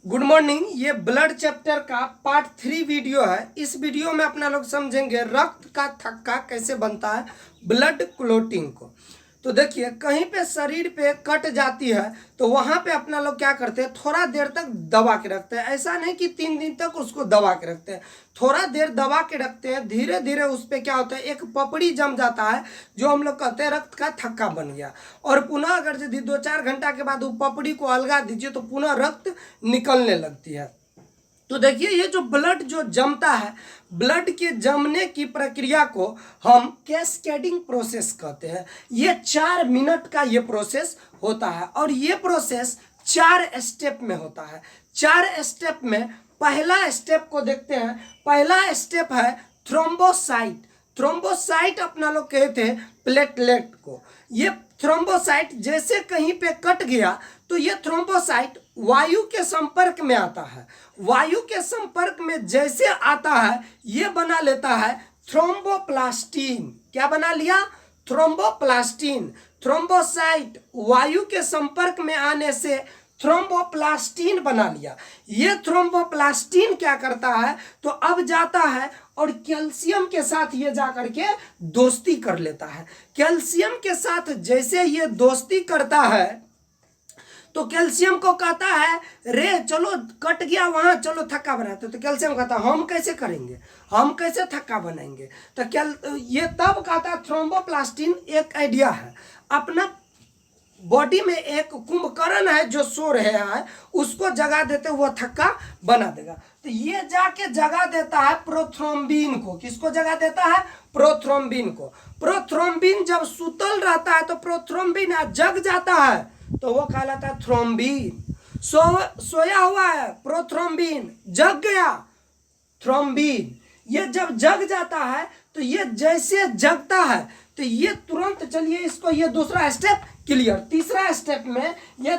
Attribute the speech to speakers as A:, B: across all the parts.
A: Good morning. ये blood chapter का part 3 video है। इस वीडियो में अपना लोग समझेंगे रक्त का थक्का कैसे बनता है, ब्लड क्लोटिंग को। तो देखिए, कहीं पे शरीर पे कट जाती है तो वहां पे अपना लोग क्या करते हैं, थोड़ा देर तक दबा के रखते हैं। ऐसा नहीं कि 3 दिन तक उसको दबा के रखते हैं, थोड़ा देर दबा के रखते हैं। धीरे धीरे उस पर क्या होता है, एक पपड़ी जम जाता है जो हम लोग कहते हैं रक्त का थक्का बन गया। और पुनः अगर यदि 2-4 घंटा के बाद वो पपड़ी को अलगा दीजिए तो पुनः रक्त निकलने लगती है। तो देखिए, ये जो ब्लड जो जमता है, ब्लड के जमने की प्रक्रिया को हम कैस्केडिंग प्रोसेस कहते हैं। ये 4 मिनट का ये प्रोसेस होता है और ये प्रोसेस 4 स्टेप में होता है। 4 स्टेप में पहला स्टेप को देखते हैं। पहला स्टेप है थ्रोम्बोसाइट। थ्रोम्बोसाइट अपना लोग कहते हैं प्लेटलेट को। ये थ्रोम्बोसाइट जैसे कहीं पे कट गया तो ये थ्रोम्बोसाइट वायु के संपर्क में आता है। वायु के संपर्क में जैसे आता है ये बना लेता है थ्रोम्बोप्लास्टिन। क्या बना लिया? थ्रोम्बोप्लास्टिन। थ्रोम्बोसाइट वायु के संपर्क में आने से थ्रोम्बोप्लास्टिन बना लिया। ये थ्रोम्बोप्लास्टिन क्या करता है, तो अब जाता है और कैल्शियम के साथ ये जाकर के दोस्ती कर लेता है। कैल्शियम के साथ जैसे ये दोस्ती करता है तो कैल्शियम को कहता है, रे चलो कट गया वहां, चलो थक्का बनाते। तो कैल्शियम कहता है, हम कैसे करेंगे, हम कैसे थक्का बनाएंगे। तो ये तब कहता है थ्रोम्बोप्लास्टिन एक आइडिया है। अपना बॉडी में एक कुंभकर्ण है जो सो रहा है, उसको जगा देते वो थक्का बना देगा। तो ये जाके जगा देता है प्रोथ्रोम्बिन को। किसको जगा देता है? प्रोथ्रोम्बिन को। प्रोथ्रोम्बिन जब सुतल रहता है तो प्रोथ्रोम्बिन जग जाता है तो वो कहलाता है थ्रोम्बिन। सोया हुआ है प्रोथ्रोम्बिन, जग गया थ्रोम्बिन। ये जब जग जाता है तो ये जैसे जगता है तो ये तुरंत, चलिए इसको, ये दूसरा स्टेप क्लियर। तीसरा स्टेप में ये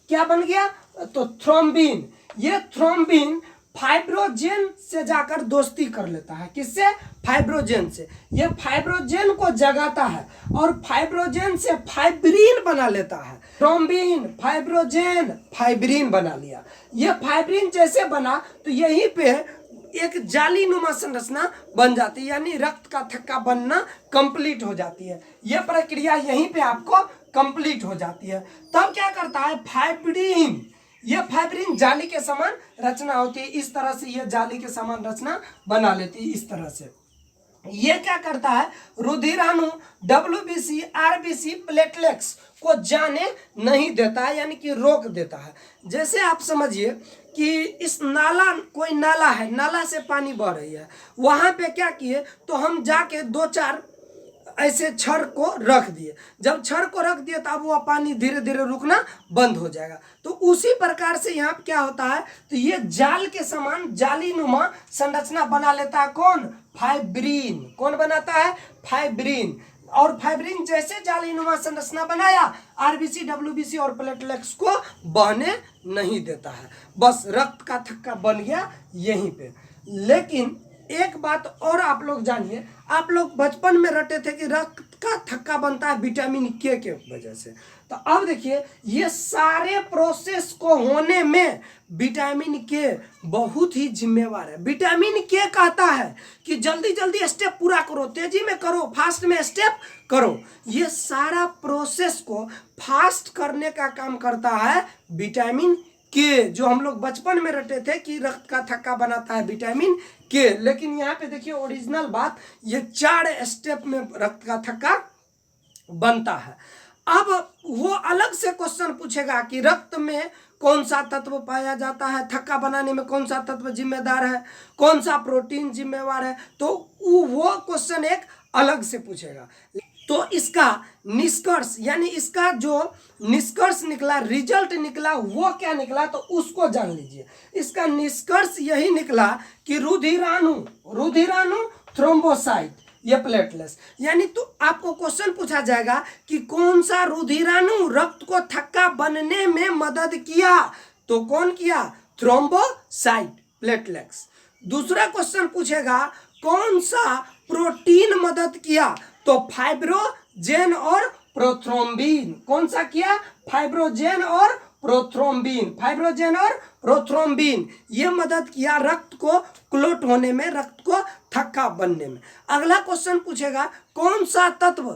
A: क्या बन गया, तो थ्रोम्बिन। ये थ्रोम्बिन फाइब्रोजेन से जाकर दोस्ती कर लेता है। किससे? फाइब्रोजेन से। ये फाइब्रोजेन को जगाता है और फाइब्रोजेन से फाइब्रिन बना लेता है। थ्रोम्बिन, फाइब्रोजेन, फाइब्रिन बना लिया। ये फाइब्रिन जैसे बना तो यहीं पे एक जाली नुमा संरचना बन जाती है, यानी रक्त का थक्का बनना कंप्लीट हो जाती है। यह प्रक्रिया यहीं पे आपको कंप्लीट हो जाती है। तब क्या करता है फाइब्रिन, यह फाइब्रिन जाली के समान रचना होती है। इस तरह से यह जाली के समान रचना बना लेती है। इस तरह से ये क्या करता है, रुधिराणु WBC, RBC, प्लेटलेट्स को जाने नहीं देता है, यानी कि रोक देता है। जैसे आप समझिए कि इस नाला, कोई नाला है, नाला से पानी बह रही है, वहां पे क्या किए तो हम जाके 2-4 ऐसे छड़ को रख दिए। जब छड़ को रख दिए तो अब वह पानी धीरे धीरे रुकना बंद हो जाएगा। तो उसी प्रकार से यहाँ क्या होता है, तो ये जाल के समान जालीनुमा संरचना बना लेता है। कौन? फाइब्रिन। कौन बनाता है? फाइब्रिन। और फाइब्रिन जैसे जालीनुमा संरचना बनाया, RBC, WBC और प्लेटलेट्स को बहने नहीं देता है। बस रक्त का थक्का बन गया यहीं पे। लेकिन एक बात और आप लोग जानिए, आप लोग बचपन में रटे थे कि रक्त का थक्का बनता है विटामिन के वजह से। तो अब देखिए, ये सारे प्रोसेस को होने में विटामिन के बहुत ही जिम्मेवार है। विटामिन के कहता है कि जल्दी जल्दी स्टेप पूरा करो, तेजी में करो, फास्ट में स्टेप करो। ये सारा प्रोसेस को फास्ट करने का काम करता है विटामिन के, जो हम लोग बचपन में रटे थे कि रक्त का थक्का बनाता है विटामिन के। लेकिन यहाँ पे देखिए ओरिजिनल बात, ये 4 स्टेप में रक्त का थक्का बनता है। अब वो अलग से क्वेश्चन पूछेगा कि रक्त में कौन सा तत्व पाया जाता है, थक्का बनाने में कौन सा तत्व जिम्मेदार है, कौन सा प्रोटीन जिम्मेवार है, तो वो क्वेश्चन एक अलग से पूछेगा। तो इसका निष्कर्ष, यानी इसका जो निष्कर्ष निकला, रिजल्ट निकला, वो क्या निकला तो उसको जान लीजिए। इसका निष्कर्ष यही निकला कि रुधिराणु थ्रोम्बोसाइट, ये प्लेटलेट्स, यानी तो आपको क्वेश्चन पूछा जाएगा कि कौन सा रुधिराणु रक्त को थक्का बनने में मदद किया, तो कौन किया? Thrombocyte, platelets. दूसरा क्वेश्चन पूछेगा कौन सा प्रोटीन मदद किया, तो फाइब्रोजेन फाइब्रोजेन और प्रोथ्रोम्बिन। कौन सा किया? फाइब्रोजेन और प्रोथ्रोम्बिन। फाइब्रोजेन और प्रोथ्रोम्बिन ये मदद किया रक्त को क्लोट होने में, रक्त को थक्का बनने में। अगला क्वेश्चन पूछेगा कौन सा तत्व,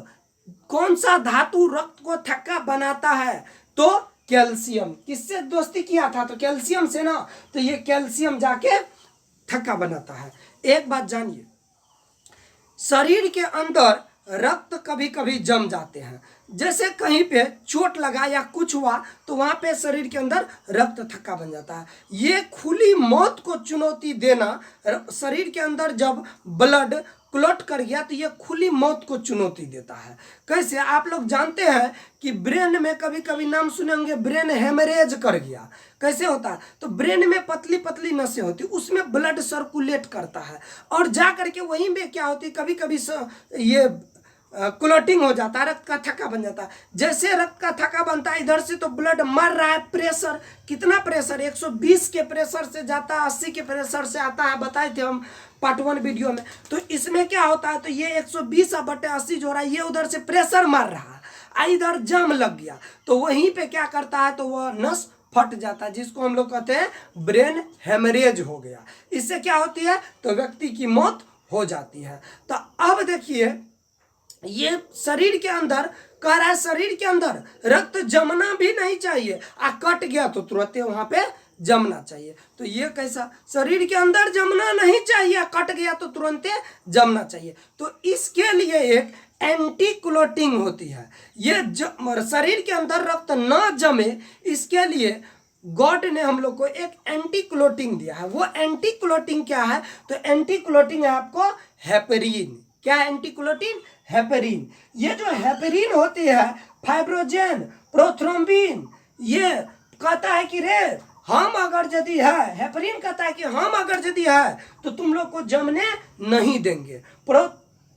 A: कौन सा धातु रक्त को थक्का बनाता है? तो कैल्शियम। किससे दोस्ती किया था? तो कैल्शियम से ना। तो ये कैल्शियम जाके थक्का बनाता है। एक बात जानिए, शरीर के अंदर रक्त कभी कभी जम जाते हैं। जैसे कहीं पे चोट लगा या कुछ हुआ तो वहां पे शरीर के अंदर रक्त थक्का बन जाता है। ये खुली मौत को चुनौती देना, शरीर के अंदर जब ब्लड क्लॉट कर गया तो ये खुली मौत को चुनौती देता है। कैसे? आप लोग जानते हैं कि ब्रेन में कभी कभी नाम सुने होंगे, ब्रेन हेमरेज कर गया। कैसे होता है? तो ब्रेन में पतली पतली नसें होती, उसमें ब्लड सर्कुलेट करता है और जा करके वहीं में क्या होती, कभी कभी ये क्लॉटिंग हो जाता है, रक्त का थक्का बन जाता है। जैसे रक्त का थक्का बनता है इधर से तो ब्लड मर रहा है, प्रेशर कितना प्रेशर, 120 के प्रेशर से जाता है, 80 के प्रेशर से आता है, बताए थे हम पार्ट 1 वीडियो में। तो इसमें क्या होता है, तो ये 120/80 जो हो रहा है ये उधर से प्रेशर मार रहा है, इधर जम लग गया तो वहीं पे क्या करता है, तो वह नस फट जाता है, जिसको हम लोग कहते हैं ब्रेन हेमरेज हो गया। इससे क्या होती है, तो व्यक्ति की मौत हो जाती है। तो अब देखिए ये शरीर के अंदर कह रहा है, शरीर के अंदर रक्त जमना भी नहीं चाहिए, कट गया तो तुरंत वहां पे जमना चाहिए। तो ये कैसा? शरीर के अंदर जमना नहीं चाहिए, कट गया तो तुरंत जमना चाहिए। तो इसके लिए एक एंटी क्लॉटिंग होती है। ये शरीर के अंदर रक्त न जमे इसके लिए गॉड ने हम लोग को एक एंटी क्लॉटिंग दिया है। वो एंटी क्लॉटिंग क्या है? तो एंटी क्लॉटिंग है आपको हेपेरिन। क्या है एंटी क्लॉटिंग? हेपेरिन। ये जो हेपेरिन होती है, फाइब्रोजेन, प्रोथ्रोम्बिन, ये कहता है कि रे हम अगर यदि है, हेपेरिन कहता है कि हम अगर यदि है तो तुम लोग को जमने नहीं देंगे।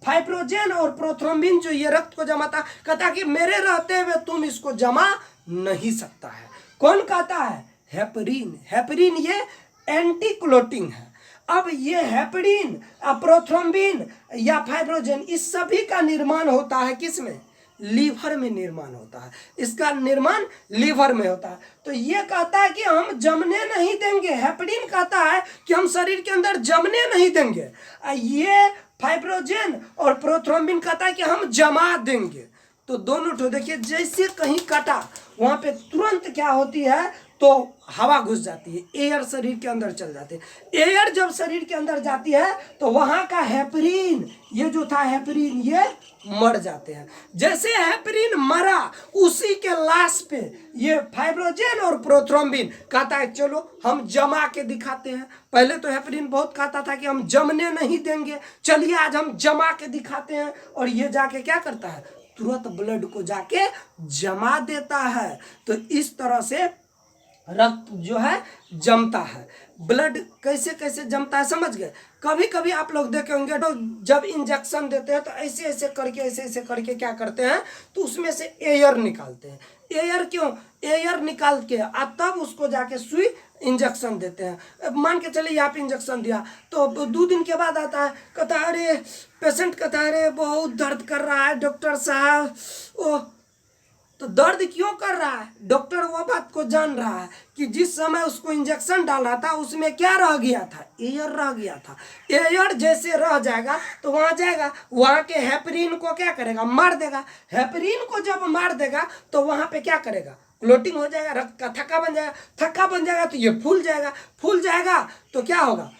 A: फाइब्रोजेन और प्रोथ्रोम्बिन जो ये रक्त को जमाता, कहता कि मेरे रहते हुए तुम इसको जमा नहीं सकता है। कौन कहता है? हेपेरिन। हेपेरिन ये एंटी क्लॉटिंग है। अब ये हेपेरिन, प्रोथ्रोम्बिन या फाइब्रोजेन, इस सभी का निर्माण होता है किसमें? लीवर में निर्माण होता है। इसका निर्माण लीवर में होता है। तो ये कहता है कि हम जमने नहीं देंगे। हेपेरिन कहता है कि हम शरीर के अंदर जमने नहीं देंगे। ये फाइब्रोजेन और प्रोथ्रोम्बिन कहता है कि हम जमा देंगे। तो दोनों तो देखिए, जैसे कहीं कटा वहां पे तुरंत क्या होती है, तो हवा घुस जाती है, एयर शरीर के अंदर चल जाती है। एयर जब शरीर के अंदर जाती है तो वहां का हेपेरिन, ये जो था हेपेरिन, ये मर जाते हैं। जैसे हेपेरिन मरा उसी के लाश पे ये फाइब्रोजेन और प्रोथ्रोम्बिन कहता है चलो हम जमा के दिखाते हैं। पहले तो हेपेरिन बहुत कहता था कि हम जमने नहीं देंगे, चलिए आज हम जमा के दिखाते हैं। और ये जाके क्या करता है, तुरंत ब्लड को जाके जमा देता है। तो इस तरह से रक्त जो है जमता है। ब्लड कैसे कैसे जमता है समझ गए? कभी कभी आप लोग देखे होंगे तो जब इंजेक्शन देते हैं तो ऐसे ऐसे करके क्या करते हैं, तो उसमें से एयर निकालते हैं। एयर क्यों? एयर निकाल के तब उसको जाके सुई इंजेक्शन देते हैं। मान के चलिए आप इंजेक्शन दिया तो 2 दिन के बाद आता है, कहता है अरे पेशेंट कहता है अरे बहुत दर्द कर रहा है डॉक्टर साहब। ओह, तो दर्द क्यों कर रहा है? डॉक्टर वो बात को जान रहा है कि जिस समय उसको इंजेक्शन डाला था उसमें क्या रह गया था, एयर रह गया था। एयर जैसे रह जाएगा तो वहां जाएगा, वहां के हेपेरिन को क्या करेगा, मार देगा। हेपेरिन को जब मार देगा तो वहां पे क्या करेगा, क्लॉटिंग हो जाएगा, रक्त का थक्का बन जाएगा। थक्का बन जाएगा तो ये फूल जाएगा, फूल जाएगा तो क्या होगा,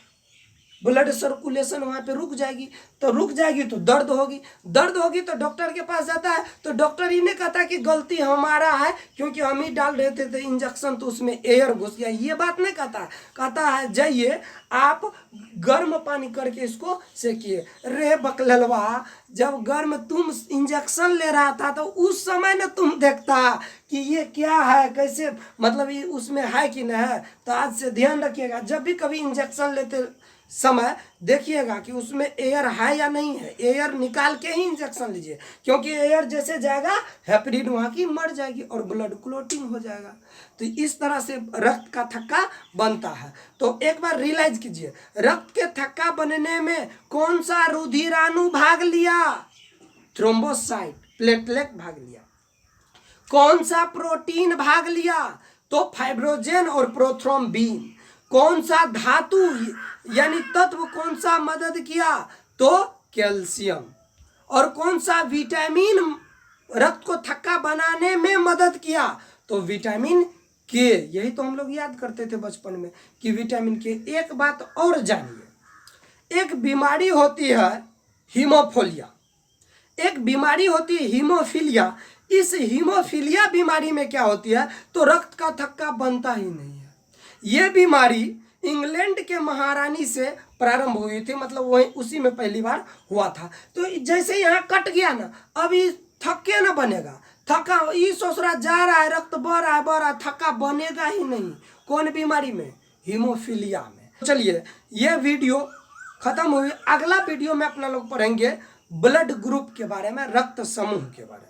A: ब्लड सर्कुलेशन वहाँ पे रुक जाएगी। तो रुक जाएगी तो दर्द होगी, दर्द होगी तो डॉक्टर के पास जाता है। तो डॉक्टर ही नहीं कहता कि गलती हमारा है क्योंकि हम ही डाल रहे थे इंजेक्शन तो उसमें एयर घुस गया, ये बात नहीं कहता। कहता है जाइए आप गर्म पानी करके इसको सेकिए। रे बकललवा, जब गर्म तुम इंजेक्शन ले रहा था तो उस समय न तुम देखता कि ये क्या है, कैसे मतलब ये उसमें है कि नहीं है। तो आज से ध्यान रखिएगा, जब भी कभी इंजेक्शन लेते समय देखिएगा कि उसमें एयर है या नहीं है। एयर निकाल के ही इंजेक्शन लीजिए, क्योंकि एयर जैसे जाएगा हेपेरिन वहाँ की मर जाएगी और ब्लड क्लॉटिंग हो जाएगा। तो इस तरह से रक्त का थक्का बनता है। तो एक बार रियलाइज कीजिए, रक्त के थक्का बनने में कौन सा रुधिराणु भाग लिया? थ्रोम्बोसाइट। प्लेटलेट भाग लिया। कौन सा प्रोटीन भाग लिया? तो फाइब्रोजेन और प्रोथ्रोम्बिन। कौन सा धातु यानी तत्व कौन सा मदद किया? तो कैल्शियम। और कौन सा विटामिन रक्त को थक्का बनाने में मदद किया? तो विटामिन के। यही तो हम लोग याद करते थे बचपन में कि विटामिन के। एक बात और जानिए, एक बीमारी होती है हीमोफीलिया, एक बीमारी होती है हीमोफीलिया। इस हीमोफीलिया बीमारी में क्या होती है? तो रक्त का थक्का बनता ही नहीं है। ये बीमारी इंग्लैंड के महारानी से प्रारंभ हुई थी, मतलब वही उसी में पहली बार हुआ था। तो जैसे यहाँ कट गया ना, अभी थक्के ना बनेगा, थक्का ये सोच रहा जा रहा है, रक्त बढ़ रहा है, थक्का बनेगा ही नहीं। कौन बीमारी में? हीमोफीलिया में। चलिए ये वीडियो खत्म हुई। अगला वीडियो में अपना लोग पढ़ेंगे ब्लड ग्रुप के बारे में, रक्त समूह के बारे में।